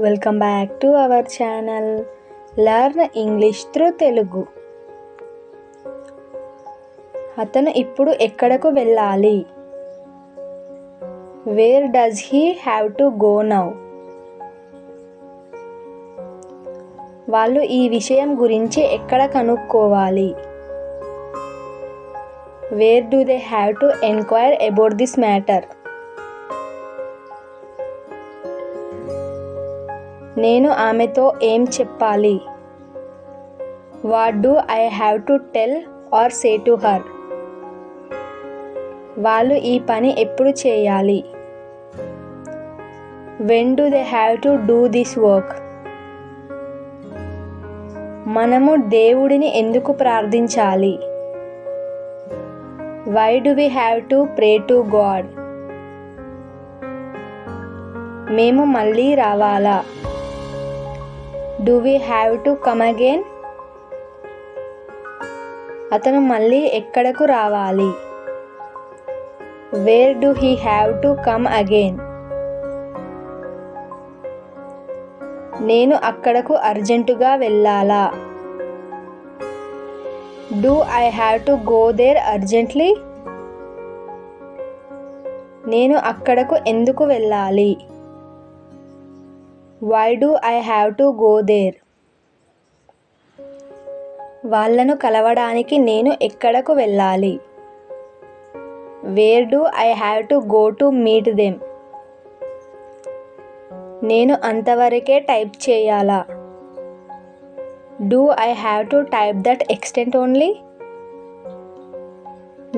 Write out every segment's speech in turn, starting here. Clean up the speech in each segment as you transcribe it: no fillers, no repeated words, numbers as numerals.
Welcome back to our channel learn English through Telugu. అతను ఇప్పుడు ఎక్కడకు వెళ్ళాలి? Where does he have to go now? వాళ్ళు ఈ విషయం గురించి ఎక్కడ కనుక్కోవాలి? Where do they have to enquire about this matter? నేను ఆమెతో ఏం చెప్పాలి? What do I have to tell or say to her? వాళ్ళు ఈ పని ఎప్పుడు చేయాలి? When do they have to do this work? మనము దేవుడిని ఎందుకు ప్రార్థించాలి? Why do we have to pray to God? మేము మళ్ళీ రావాలా? Do we have to come again? అతను మళ్ళీ ఎక్కడకు రావాలి? Where do he have to come again? నేను అక్కడకు అర్జెంటుగా వెళ్ళాలా? Do I have to go there urgently? నేను అక్కడకు ఎందుకు వెళ్ళాలి? Why do I have to go there? వాళ్ళను కలవడానికి నేను ఎక్కడకు వెళ్ళాలి? Where do I have to go to meet them? నేను అంతవరకే టైప్ చేయాలా? Do I have to type that extent only?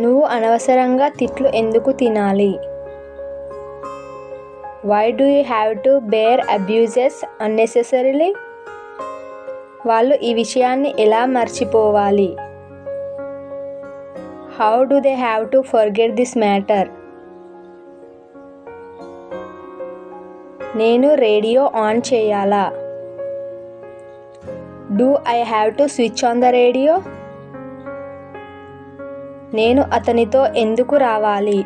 నువ్వు అనవసరంగా తిట్లు ఎందుకు తినాలి? Why do you have to bear abuses unnecessarily? వాళ్ళు ఈ విషయాన్ని ఎలా మర్చిపోవాలి? How do they have to forget this matter? నేను రేడియో ఆన్ చేయాలా? Do I have to switch on the radio? నేను అతనితో ఎందుకు రావాలి?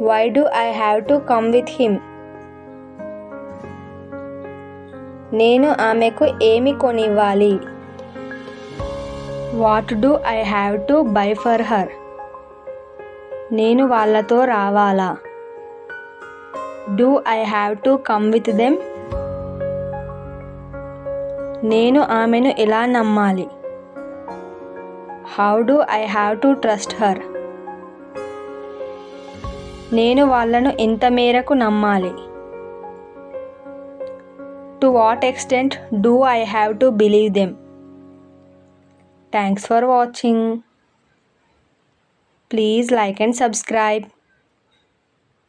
Why do I have to come with him? నేను ఆమెకు ఏమి కొనివ్వాలి? What do I have to buy for her? నేను వాళ్ళతో రావాలా? Do I have to come with them? నేను ఆమెను ఎలా నమ్మాలి? How do I have to trust her? నేను వాళ్ళను ఎంత మేరకు నమ్మాలి? To what extent do I have to believe them? Thanks for watching. Please like and subscribe.